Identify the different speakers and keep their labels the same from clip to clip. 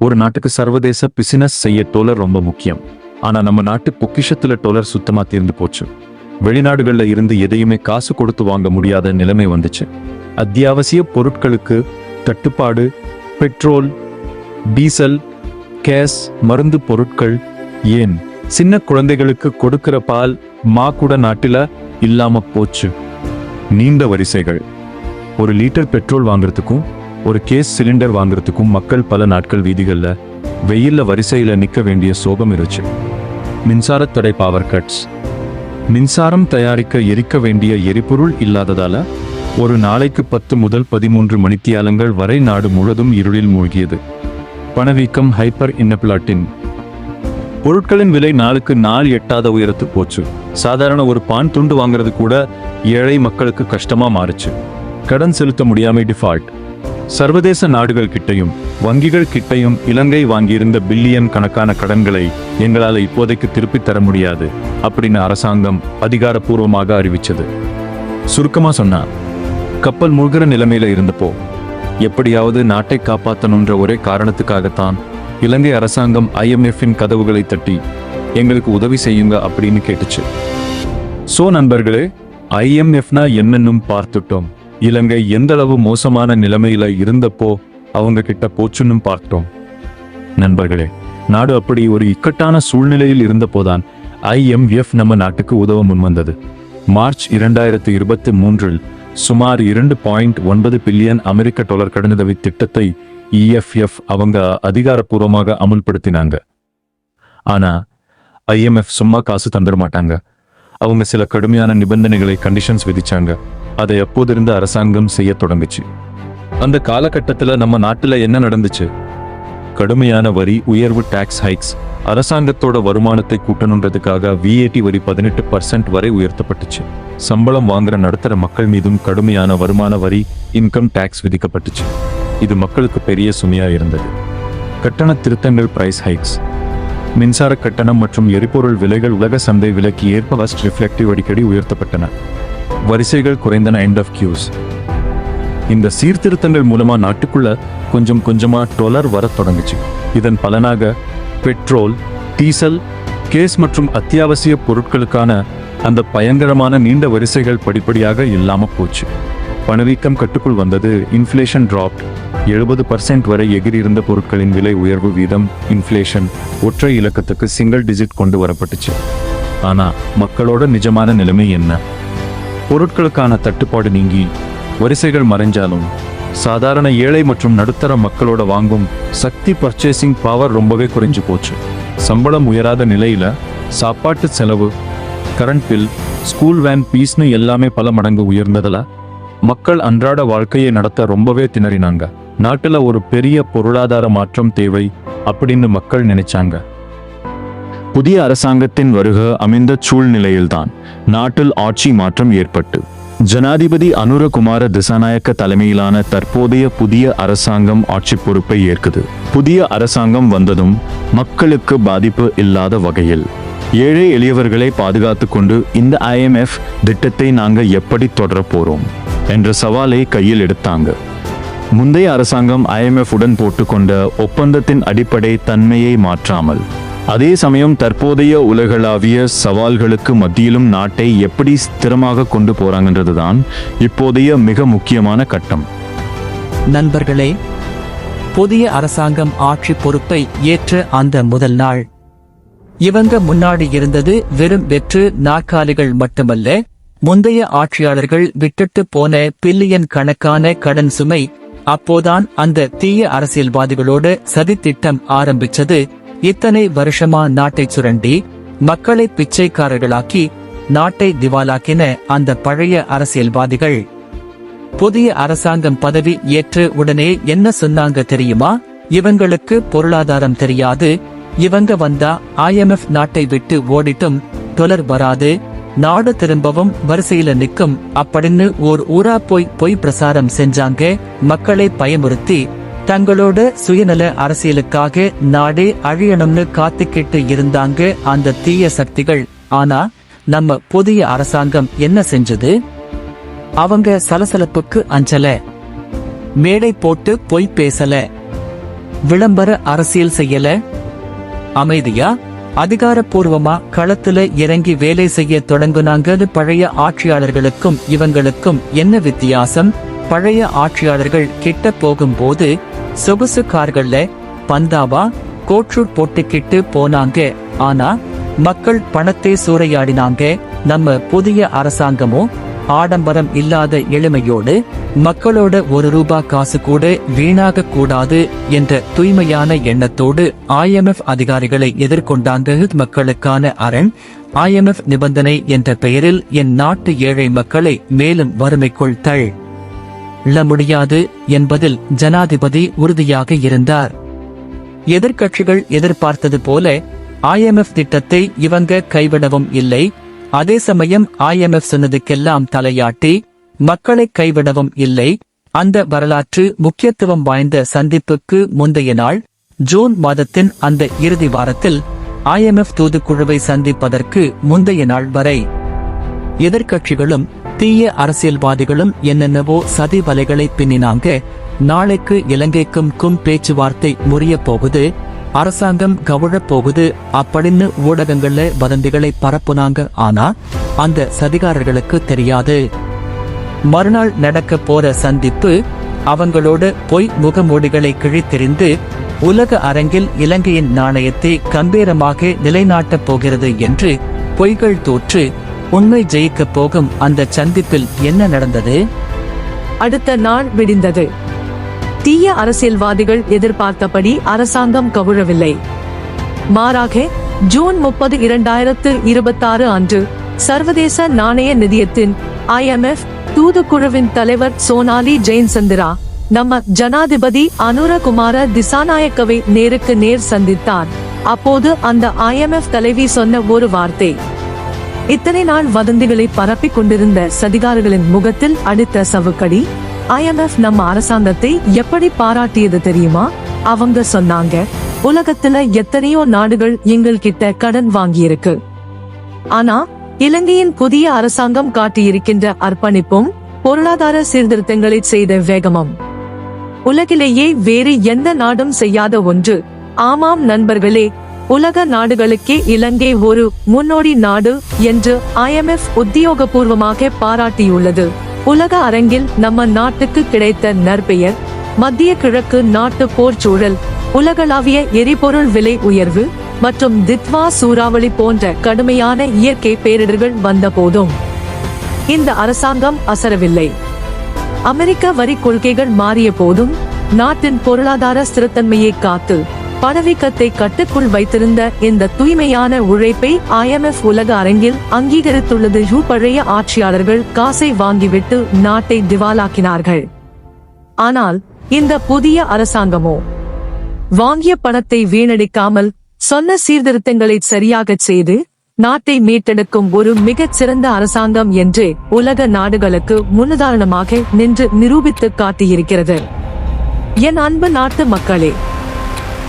Speaker 1: ஒரு நாட்டுக்கு சர்வதேச பிசினஸ் செய்ய டாலர் ரொம்ப முக்கியம். ஆனா நம்ம நாட்டு பொக்கிஷத்துல டாலர் சுத்தமா தீர்ந்து போச்சு. வெளிநாடுகள்ல இருந்து எதையுமே காசு கொடுத்து வாங்க முடியாத நிலைமை வந்துச்சு. அத்தியாவசிய பொருட்களுக்கு தட்டுப்பாடு, பெட்ரோல், டீசல், கேஸ், மருந்து பொருட்கள், ஏன் சின்ன குழந்தைகளுக்கு கொடுக்கிற பால் மா கூட நாட்டில இல்லாம போச்சு. நீண்ட வரிசைகள். ஒரு லிட்டர் பெட்ரோல் வாங்குறதுக்கும் ஒரு கேஸ் சிலிண்டர் வாங்குறதுக்கும் மக்கள் பல நாட்கள் வீதிகள்ல வெயில்ல வரிசையில நிக்க வேண்டிய சோகம் இருந்துச்சு. மின்சார தடை, பவர் கட்ஸ். மின்சாரம் தயாரிக்க எரிக்க வேண்டிய எரிபொருள் இல்லாததால ஒரு நாளைக்கு 10 முதல் 13 மணித்தியாலங்கள் வரை நாடு முழுவதும் இருளில் மூழ்கியது. பணவீக்கம், ஹைப்பர் இன்ஃப்ளேஷன். பொருட்களின் விலை நாளுக்கு நாள் எட்டாத உயரத்து போச்சு. சாதாரண ஒரு பான் துண்டு வாங்குறது கூட ஏழை மக்களுக்கு கஷ்டமா மாறுச்சு. கடன் செலுத்த முடியாம டிஃபால்ட். சர்வதேச நாடுகள் கிட்டையும் வங்கிகள் கிட்டையும் இலங்கை வாங்கியிருந்த பில்லியன் கணக்கான கடன்களை எங்களால் இப்போதைக்கு திருப்பி தர முடியாது அப்படின்னு அரசாங்கம் அதிகாரப்பூர்வமாக அறிவிச்சது. சுருக்கமா சொன்னா, கப்பல் மூழ்கிற நிலைமையில இருந்தப்போ எப்படியாவது நாட்டை காப்பாற்றணுன்ற ஒரே காரணத்துக்காகத்தான் இலங்கை அரசாங்கம் IMF-இன் கதவுகளை தட்டி எங்களுக்கு உதவி செய்யுங்க அப்படின்னு கேட்டுச்சு. நண்பர்களே, IMF-னா என்னன்னும் பார்த்துட்டோம். இலங்கை எந்த அளவு மோசமான நிலைமையில இருந்தப்போ அவங்க கிட்ட போச்சுன்னும் பார்த்தோம். நண்பர்களே, நாடு அப்படி ஒரு இக்கட்டான சூழ்நிலையில் இருந்தப்போதான் IMF நம்ம நாட்டுக்கு உதவ முன்வந்தது. மார்ச் 2023 சுமார் 2.9 பில்லியன் அமெரிக்க டாலர் கடனுதவி திட்டத்தை EFF அவங்க அதிகாரப்பூர்வமாக அமுல்படுத்தினாங்க. ஆனா IMF சும்மா காசு தந்துட மாட்டாங்க. அவங்க சில கடுமையான நிபந்தனைகளை, கண்டிஷன்ஸ் விதிச்சாங்க. அதை எப்போதிருந்த அரசாங்கம் செய்ய தொடங்குச்சு. அந்த காலகட்டத்துல நம்ம நாட்டுல என்ன நடந்துச்சு? கடுமையான வரி உயர்வு, டாக்ஸ் ஹைக்ஸ். அரசாங்கத்தோட வருமானத்தை கூட்டணுன்றதுக்காக VAT வரி 18% வரை உயர்த்தப்பட்டுச்சு. சம்பளம் வாங்குற நடுத்தர மக்கள் மீதும் கடுமையான வருமான வரி, இன்கம் டாக்ஸ் விதிக்கப்பட்டுச்சு. இது மக்களுக்கு பெரிய சுமையா இருந்தது. கட்டண திருத்தங்கள், பிரைஸ் ஹைக்ஸ். மின்சார கட்டணம் மற்றும் எரிபொருள் விலைகள் உலக சந்தை விலைக்கு ஏற்ப காஸ்ட் ரிஃப்ளெக்டிவ் அடிக்கடி உயர்த்தப்பட்டன. வரிசைகள் குறைந்தன, எண்ட் ஆஃப் கியூஸ். இந்த சீர்திருத்தங்கள் மூலமா நாட்டுக்குள்ள கொஞ்சம் கொஞ்சமா டாலர் வர தொடங்குச்சு. இதன் பலனாக பெட்ரோல், டீசல், கேஸ் மற்றும் அத்தியாவசிய பொருட்களுக்கான அந்த பயங்கரமான நீண்ட வரிசைகள் படிப்படியாக இல்லாம போச்சு. பணவீக்கம் கட்டுக்குள் வந்தது. Inflation draft. 70% வரை எகிரியிருந்த பொருட்களின் விலை உயர்வு வீதம், இன்ஃப்ளேஷன், ஒற்றை இலக்கத்துக்கு சிங்கிள் டிஜிட் கொண்டு வரப்பட்டுச்சு. ஆனா மக்களோட நிஜமான நிலைமை என்ன? பொருட்களுக்கான தட்டுப்பாடு நீங்கி வரிசைகள் மறைஞ்சாலும் சாதாரண ஏழை மற்றும் நடுத்தர மக்களோட வாங்கும் சக்தி, பர்ச்சேசிங் பவர் ரொம்பவே குறைஞ்சு போச்சு. சம்பளம் உயராத நிலையில சாப்பாட்டு செலவு, கரண்ட் பில், ஸ்கூல் வேன் பீஸ்னு எல்லாமே பல மடங்கு உயர்ந்ததுல மக்கள் அன்றாட வாழ்க்கையை நடத்த ரொம்பவே திணறினாங்க. நாட்டுல ஒரு பெரிய பொருளாதார மாற்றம் தேவை அப்படின்னு மக்கள் நினைச்சாங்க. புதிய அரசாங்கத்தின் வருகை அமைந்த சூழ்நிலையில்தான் நாட்டில் ஆட்சி மாற்றம் ஏற்பட்டு ஜனாதிபதி அனுரகுமார திசாநாயக்க தலைமையிலான தற்போதைய புதிய அரசாங்கம் ஆட்சி பொறுப்பை ஏற்குது. புதிய அரசாங்கம் வந்ததும் மக்களுக்கு பாதிப்பு இல்லாத வகையில் ஏழை எளியவர்களை பாதுகாத்து கொண்டு இந்த IMF திட்டத்தை நாங்க எப்படி தொடர போறோம் என்ற சவாலை கையில் எடுத்தாங்க. முந்தைய அரசாங்கம் IMF உடன் போட்டுக்கொண்ட ஒப்பந்தத்தின் அடிப்படை தன்மையை மாற்றாமல், அதே சமயம் தற்போதைய உலகளாவிய சவால்களுக்கு மத்தியிலும் நாட்டை எப்படி ஸ்திரமாக கொண்டு போறாங்கன்றதுதான் இப்போதைய மிக முக்கியமான கட்டம்.
Speaker 2: நண்பர்களே, புதிய அரசாங்கம் ஆட்சி பொறுப்பை ஏற்ற அந்த முதல் நாள் இவங்க முன்னாடி இருந்தது வெறும் வெற்று நாற்காலிகள் மட்டுமல்ல, முந்தைய ஆட்சியாளர்கள் விட்டுட்டு போன பில்லியன் கணக்கான கடன் சுமை. அப்போதான் அந்த தீய அரசியல்வாதிகளோட சதித்திட்டம் ஆரம்பிச்சது. இத்தனை வருஷமா நாட்டை சுரண்டி மக்களை பிச்சைக்காரர்களாக்கி நாட்டை திவாலாக்கின அந்த பழைய அரசியல்வாதிகள் புதிய அரசாங்கம் பதவி ஏற்ற உடனே என்ன சொன்னாங்க தெரியுமா? இவங்களுக்கு பொருளாதாரம் தெரியாது, இவங்க வந்தா IMF நாட்டை விட்டு ஓடிட்டும் டாலர் வராது, நாடு திரும்பவும் வரிசையில நிக்கும் அப்படின்னு ஓர் ஊரா போய் பிரசாரம் செஞ்சாங்க. மக்களை பயமுறுத்தி தங்களோட சுயநல அரசியலுக்காக நாடே அழியணும்னு காத்துக்கிட்டு இருந்தாங்க அந்த தீய சக்திகள். ஆனா நம்ம புதிய அரசாங்கம் என்ன செஞ்சது? அவங்க சலசலப்புக்கு அஞ்சல, மேடை போட்டு பொய் பேசல, விளம்பர அரசியல் செய்யல? அமைதியா அதிகாரப்பூர்வமா களத்துல இறங்கி வேலை செய்ய தொடங்குனாங்க. பழைய ஆட்சியாளர்களுக்கும் இவங்களுக்கும் என்ன வித்தியாசம்? பழைய ஆட்சியாளர்கள் கிட்ட போகும்போது சொகுசு கார்கள்ல பந்தாவா கோட்ரூட் போட்டுக்கிட்டு போனாங்க. ஆனா மக்கள் பணத்தை சூறையாடினாங்க. நம்ம புதிய அரசாங்கமோ ஆடம்பரம் இல்லாத எளிமையோடு மக்களோட ₹1 காசு கூட வீணாக கூடாது என்ற தூய்மையான எண்ணத்தோடு IMF அதிகாரிகளை எதிர்கொண்டாங்க. மக்களுக்கான அரண் IMF நிபந்தனை என்ற பெயரில் என் நாட்டு ஏழை மக்களை மேலும் வறுமைக்குள் தள்ள முடியாது என்பதில் ஜனாதிபதி உறுதியாக இருந்தார். எதிர்க்கட்சிகள் எதிர்பார்த்தது போல IMF திட்டத்தை இவங்க கைவிடவும் இல்லை. அதே சமயம் IMF சொன்னதுக்கெல்லாம் தலையாட்டி மக்களை கைவிடவும் இல்லை. அந்த வரலாற்று முக்கியத்துவம் வாய்ந்த சந்திப்புக்கு முந்தைய நாள் ஜூன் மாதத்தின் அந்த இறுதி வாரத்தில் IMF தூதுக்குழுவை சந்திப்பதற்கு முந்தைய நாள் வரை எதிர்க்கட்சிகளும் தீய அரசியல்வாதிகளும் என்னென்னவோ சதி வலைகளை பின்னினாங்க. நாளைக்கு இலங்கைக்கும் பேச்சுவார்த்தை முறிய போகுது, அரசாங்கம் கவுழப் போகுது அப்படின்னு ஊடகங்கள்ல வதந்திகளை பரப்புனாங்க. ஆனா அந்த சதிகாரர்களுக்கு தெரியாது, மறுநாள் நடக்க போற சந்திப்பு அவங்களோட பொய் முகமூடிகளை கிழித்தெறிந்து உலக அரங்கில் இலங்கையின் நாணயத்தை கம்பீரமாக நிலைநாட்டப் போகிறது என்று பொய்கள் தோற்று உண்மை ஜெயிக்கப் போகும் அந்த சந்திப்பில் என்ன நடந்தது?
Speaker 3: அடுத்த நாள் விடிந்தது. தீய அரசியல்வாதிகள் எதிர்பார்த்தபடி அரசாங்கம் கவிழவில்லை. மாறாக ஜூன் 30, 2026 அன்று சர்வதேச நாணய நிதியத்தின் IMF தூதுக்குழுவின் தலைவர் சோனாலி ஜெயசந்திரா நம்ம ஜனாதிபதி அனுரகுமார திசாநாயக்கவை நேருக்கு நேர் சந்தித்தார். அப்போது அந்த IMF தலைவி சொன்ன ஒரு வார்த்தை இத்தனை நாள் வதந்திகளை பரப்பிக் கொண்டிருந்த சதிகாரர்களின் முகத்தில் அடித்த சவுக்கடி. IMF நம்ம அரசாங்கத்தை எப்படி பாராட்டியது தெரியுமா? அவங்க சொன்னாங்க, உலகத்துல எத்தனையோ நாடுகள் எங்கள் கிட்ட கடன் வாங்கியிருக்கு, ஆனா இலங்கையின் புதிய அரசாங்கம் காட்டியிருக்கின்ற அர்ப்பணிப்பும் பொருளாதார சீர்திருத்தங்களை செய்த வேகமும் உலகிலேயே வேறு எந்த நாடும் செய்யாத ஒன்று. ஆமாம் நண்பர்களே, உலக நாடுகளுக்கே இலங்கை ஒரு முன்னோடி நாடு என்று IMF உத்தியோகபூர்வமாக பாராட்டியுள்ளது. உலக அரங்கில் நம்ம நாட்டுக்கு கிடைத்த நற்பெயர், மத்திய கிழக்கு நாட்டு போர் சூழல், உலகளாவிய எரிபொருள் விலை உயர்வு மற்றும் தித்வா சூறாவளி போன்ற கடுமையான இயற்கை பேரிடர்கள் வந்த போதும் இந்த அரசாங்கம் அசரவில்லை. அமெரிக்க வரி கொள்கைகள் மாறிய போதும் நாட்டின் பொருளாதார ஸ்திரத்தன்மையை காத்து பணவீக்கத்தை கட்டுக்குள் வைத்திருந்த இந்த தூய்மையான உழைப்பை IMF உலக அரங்கில் அங்கீகரித்துள்ளது. பழைய ஆட்சியாளர்கள் காசை வாங்கிவிட்டு நாட்டை திவாலாக்கினார்கள். ஆனால் இந்த புதிய அரசாங்கமோ வாங்கிய பணத்தை வீணடிக்காமல் சொன்ன சீர்திருத்தங்களை சரியாக செய்து நாட்டை மீட்டெடுக்கும் ஒரு மிகச் சிறந்த அரசாங்கம் என்று உலக நாடுகளுக்கு முன்னுதாரணமாக நின்று நிரூபித்து காட்டியிருக்கிறது. என் அன்பு நாட்டு மக்களே,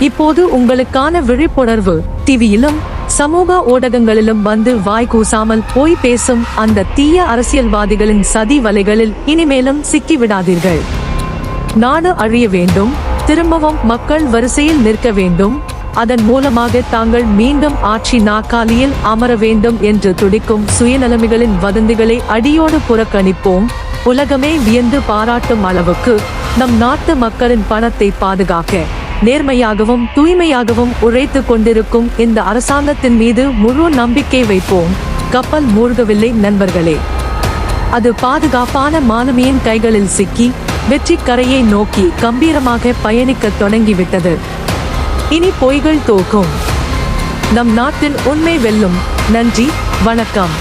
Speaker 3: இப்போது உங்களுக்கான விழிப்புணர்வு. டிவியிலும் சமூக ஊடகங்களிலும் வந்து வாய் கூசாமல் போய் பேசும் அந்த தீய அரசியல்வாதிகளின் சதி வலைகளில் இனிமேலும் சிக்கிவிடாதீர்கள். நாடு அழிய வேண்டும், திரும்பவும் மக்கள் வரிசையில் நிற்க வேண்டும், அதன் மூலமாக தாங்கள் மீண்டும் ஆட்சி நாற்காலியில் அமர வேண்டும் என்று துடிக்கும் சுயநலமிகளின் வதந்திகளை அடியோடு புறக்கணிப்போம். உலகமே வியந்து பாராட்டும் அளவுக்கு நம் நாட்டு மக்களின் பணத்தை பாதுகாக்க நேர்மையாகவும் தூய்மையாகவும் உழைத்து கொண்டிருக்கும் இந்த அரசாங்கத்தின் மீது முழு நம்பிக்கை வைப்போம். கப்பல் மூழ்கவில்லை நண்பர்களே, அது பாதுகாப்பான மாலுமியின் கைகளில் சிக்கி வெற்றி கரையை நோக்கி கம்பீரமாக பயணிக்க தொடங்கிவிட்டது. இனி பொய்கள் தோக்கும், நம் நாட்டின் உண்மை வெல்லும். நன்றி, வணக்கம்.